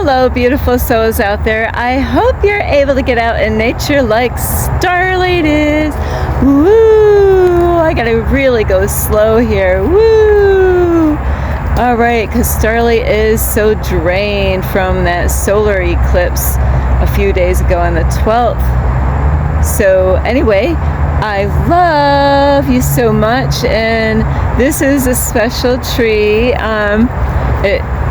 Hello, beautiful souls out there. I hope you're able to get out in nature like Starlight is. Woo! I gotta really go slow here. Woo! All right, because Starlight is so drained from that solar eclipse a few days ago on the 12th. So anyway, I love you so much, and this is a special tree.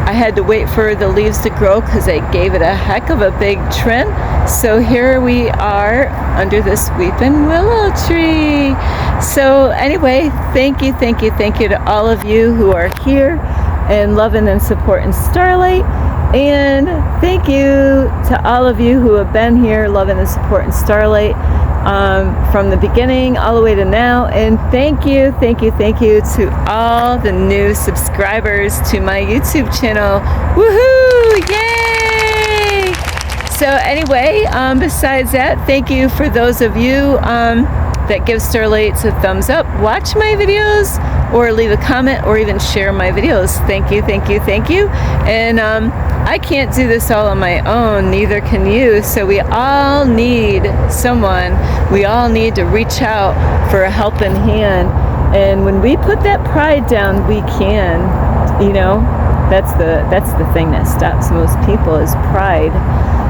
I had to wait for the leaves to grow because I gave it a heck of a big trim. So here we are under this weeping willow tree. So anyway, thank you to all of you who are here and loving and supporting Starlight. And thank you to all of you who have been here loving and supporting Starlight from the beginning all the way to now. And thank you to all the new subscribers to my YouTube channel. Woohoo! Yay! So anyway, besides that, thank you for those of you that give Starlight a thumbs up, watch my videos, or leave a comment, or even share my videos. Thank you. And I can't do this all on my own, neither can you. So we all need someone. We all need to reach out for a helping hand. And when we put that pride down, we can. You know, that's the thing that stops most people is pride.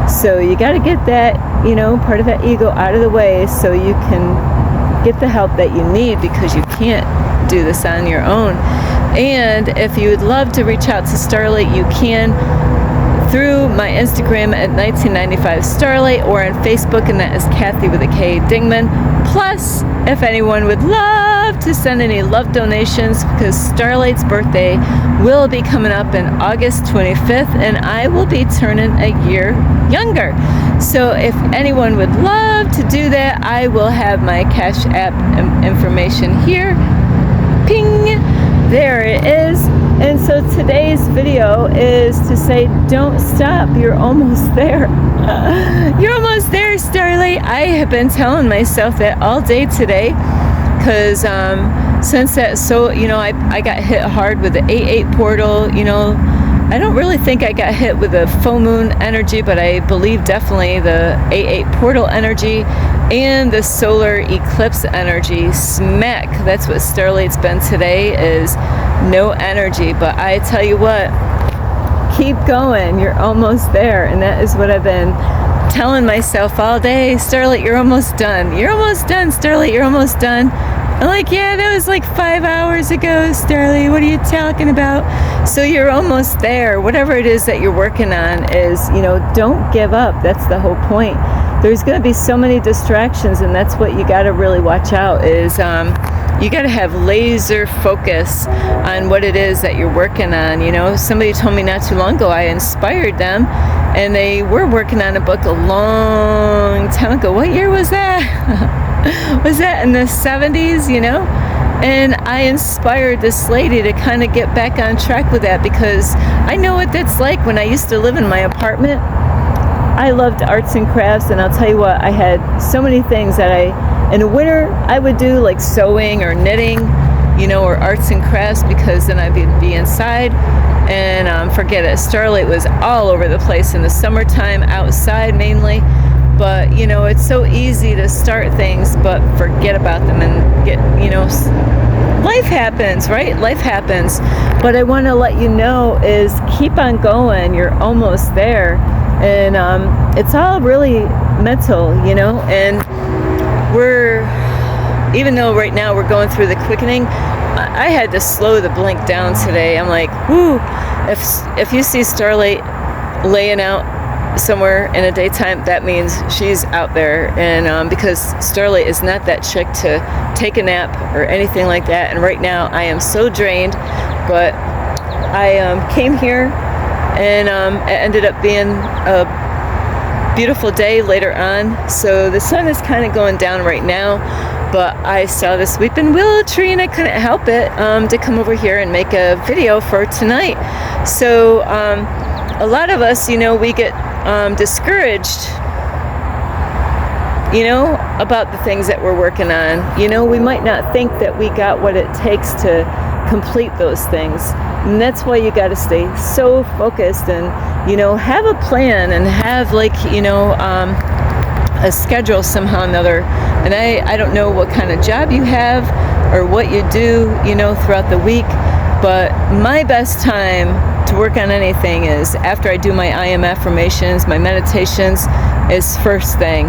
So you got to get that, part of that ego out of the way so you can get the help that you need, because you can't do this on your own. And if you would love to reach out to Starlight, you can through my Instagram at 1995 Starlight, or on Facebook, and that is Kathy with a K Dingman. Plus, if anyone would love to send any love donations, because Starlight's birthday will be coming up in August 25th, and I will be turning a year younger. So if anyone would love to do that, I will have my Cash App information here. Ping! There it is. And so today's video is to say, don't stop, you're almost there. You're almost there, Starlight. I have been telling myself that all day today, because since that, I got hit hard with the 8/8 portal. I don't really think I got hit with the full moon energy, but I believe definitely the 8/8 portal energy and the solar eclipse energy smack. That's what Starlight's been today, is no energy. But I tell you what, keep going, you're almost there. And that is what I've been telling myself all day. Starlight, you're almost done. You're almost done, Starlight, you're almost done. I'm like, yeah, that was like 5 hours ago, Starlight. What are you talking about? So you're almost there. Whatever it is that you're working on is, don't give up. That's the whole point. There's going to be so many distractions, and that's what you got to really watch out is you got to have laser focus on what it is that you're working on. Somebody told me not too long ago, I inspired them, and they were working on a book a long time ago. What year was that? Was that in the 70s, And I inspired this lady to kind of get back on track with that, because I know what that's like. When I used to live in my apartment, I loved arts and crafts, and I'll tell you what, I had so many things that in the winter, I would do like sewing or knitting, or arts and crafts, because then I'd be inside. And forget it, Starlight was all over the place in the summertime, outside mainly. But, it's so easy to start things, but forget about them and get, life happens, right? Life happens. But I want to let you know is keep on going. You're almost there. And it's all really mental, and even though right now we're going through the quickening, I had to slow the blink down today. I'm like, whoo, if you see Starlight laying out somewhere in the daytime, that means she's out there. And because Starlight is not that chick to take a nap or anything like that. And right now I am so drained, but I came here, and it ended up being a beautiful day later on. So the sun is kind of going down right now, but I saw this weeping willow tree and I couldn't help it to come over here and make a video for tonight. So a lot of us, we get discouraged, about the things that we're working on. We might not think that we got what it takes to complete those things. And that's why you got to stay so focused and, have a plan and have a schedule somehow or another. And I don't know what kind of job you have or what you do, throughout the week. But my best time to work on anything is after I do my I am affirmations, my meditations, is first thing.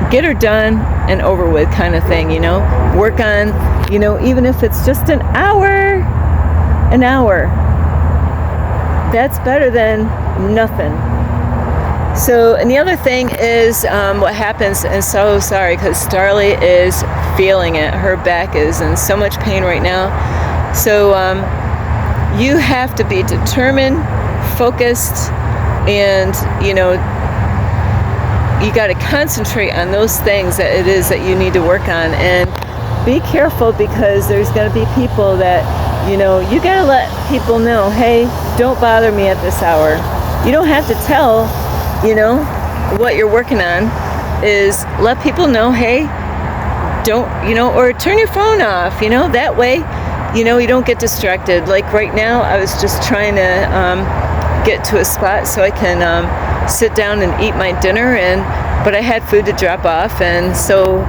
Get her done and over with kind of thing, Work on, even if it's just an hour. That's better than nothing. So, and the other thing is what happens, and so sorry because Starly is feeling it. Her back is in so much pain right now. So you have to be determined, focused, and, you got to concentrate on those things that it is that you need to work on. And be careful because there's going to be people that, you got to let people know, hey, don't bother me at this hour. You don't have to tell, what you're working on. Is let people know, hey, don't, or turn your phone off, that way, you don't get distracted. Like right now, I was just trying to get to a spot so I can sit down and eat my dinner, but I had food to drop off, and so,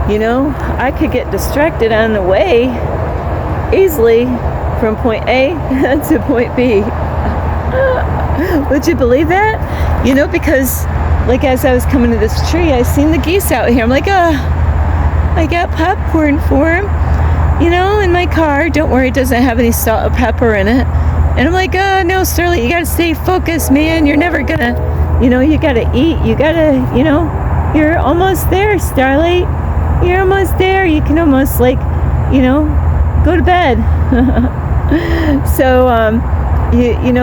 I could get distracted on the way easily from point A to point B. Would you believe that? Because like as I was coming to this tree, I seen the geese out here. I'm like, I got popcorn for them, in my car. Don't worry, it doesn't have any salt or pepper in it. And I'm like, no, Sterling, you gotta stay focused, man. You're never gonna, you gotta eat. You gotta, you're almost there, Starlight. You're almost there. You can almost go to bed. So,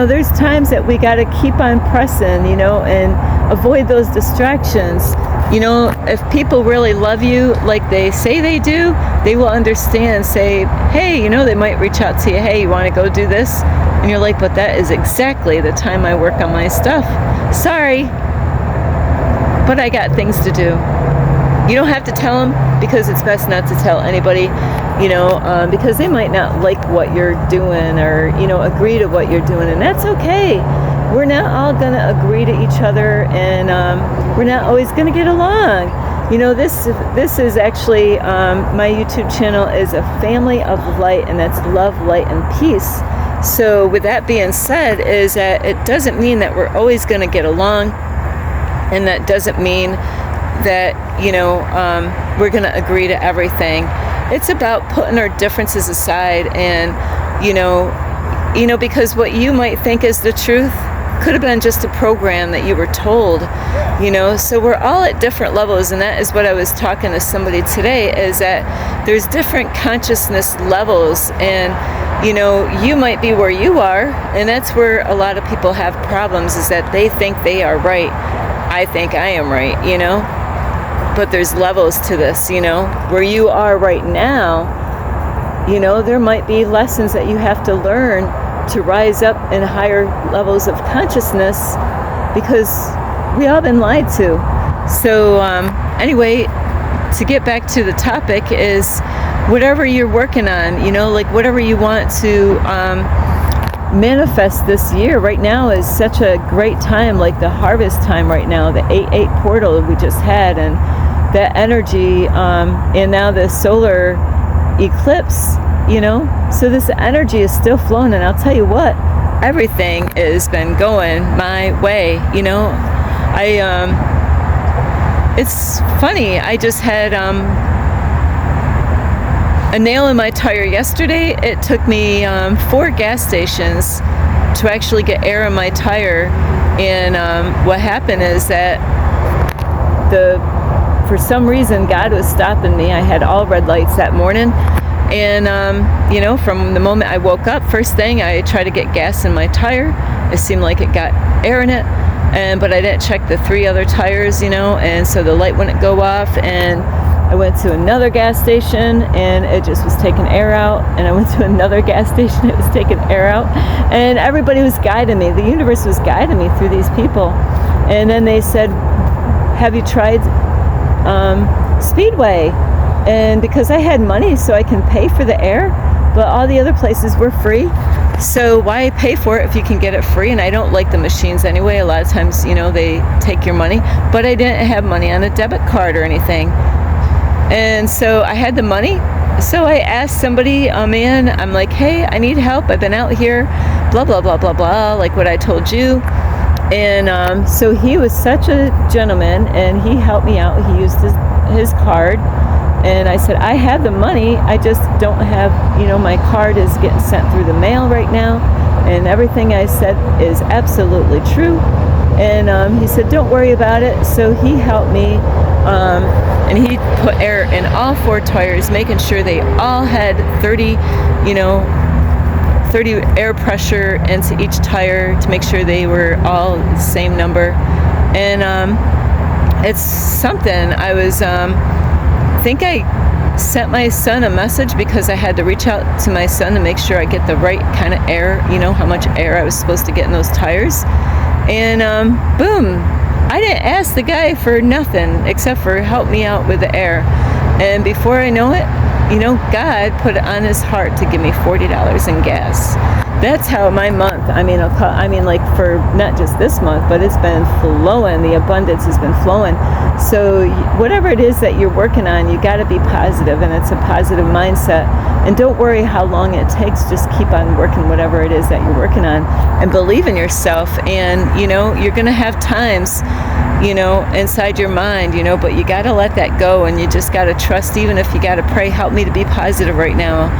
there's times that we got to keep on pressing, and avoid those distractions. If people really love you like they say they do, they will understand, say, hey, they might reach out to you, hey, you want to go do this? And you're like, but that is exactly the time I work on my stuff. Sorry, but I got things to do. You don't have to tell them because it's best not to tell anybody, because they might not like what you're doing or, agree to what you're doing. And that's okay. We're not all going to agree to each other, and we're not always going to get along. This is actually, my YouTube channel is a family of light, and that's love, light, and peace. So with that being said, is that it doesn't mean that we're always going to get along, and that doesn't mean that, we're going to agree to everything. It's about putting our differences aside and, because what you might think is the truth could have been just a program that you were told, so we're all at different levels. And that is what I was talking to somebody today, is that there's different consciousness levels, and, you might be where you are, and that's where a lot of people have problems, is that they think they are right. I think I am right, but there's levels to this, where you are right now, there might be lessons that you have to learn to rise up in higher levels of consciousness, because we all been lied to. So anyway, to get back to the topic, is whatever you're working on, whatever you want to manifest this year. Right now is such a great time, like the harvest time right now, the 8/8 portal we just had, and that energy, and now the solar eclipse, so this energy is still flowing. And I'll tell you what, everything has been going my way. It's funny, I just had a nail in my tire yesterday. It took me 4 gas stations to actually get air in my tire. And what happened is that for some reason, God was stopping me. I had all red lights that morning. And, from the moment I woke up, first thing, I tried to get gas in my tire. It seemed like it got air in it. But I didn't check the 3 other tires, and so the light wouldn't go off. And I went to another gas station, and it just was taking air out. And I went to another gas station, it was taking air out. And everybody was guiding me. The universe was guiding me through these people. And then they said, have you tried Speedway? And because I had money, so I can pay for the air, but all the other places were free. So why pay for it if you can get it free? And I don't like the machines anyway. A lot of times, they take your money, but I didn't have money on a debit card or anything. And so I had the money. So I asked somebody, a man, I'm like, hey, I need help. I've been out here, blah, blah, blah, blah, blah, like what I told you. And so he was such a gentleman, and he helped me out. He used his card. And I said, I have the money, I just don't have, my card is getting sent through the mail right now. And everything I said is absolutely true. And he said, don't worry about it. So he helped me. And he put air in all 4 tires, making sure they all had 30 air pressure into each tire to make sure they were all the same number. And it's something. I think I sent my son a message because I had to reach out to my son to make sure I get the right kind of air, how much air I was supposed to get in those tires. And boom, I didn't ask the guy for nothing except for help me out with the air. And before I know it, God put it on his heart to give me $40 in gas. That's how my month, like for not just this month, but it's been flowing. The abundance has been flowing. So whatever it is that you're working on, you got to be positive, and it's a positive mindset. And don't worry how long it takes. Just keep on working whatever it is that you're working on, and believe in yourself. And you're going to have times inside your mind, but you got to let that go, and you just got to trust, even if you got to pray, help me to be positive right now.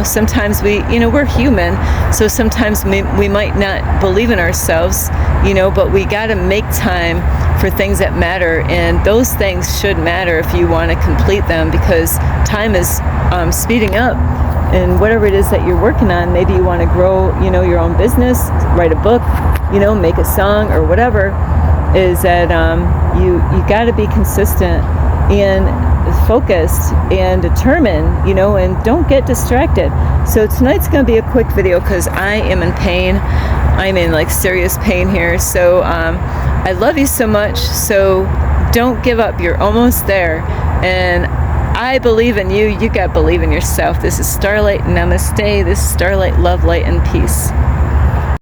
Sometimes we're human, so sometimes we might not believe in ourselves, but we got to make time for things that matter, and those things should matter if you want to complete them, because time is speeding up. And whatever it is that you're working on, maybe you want to grow, your own business, write a book, make a song or whatever, is that you got to be consistent and focused and determined, and don't get distracted. So tonight's going to be a quick video because I am in pain. I'm in serious pain here. So I love you so much. So don't give up. You're almost there. And I believe in you. You got to believe in yourself. This is Starlight. Namaste. This is Starlight. Love, light, and peace.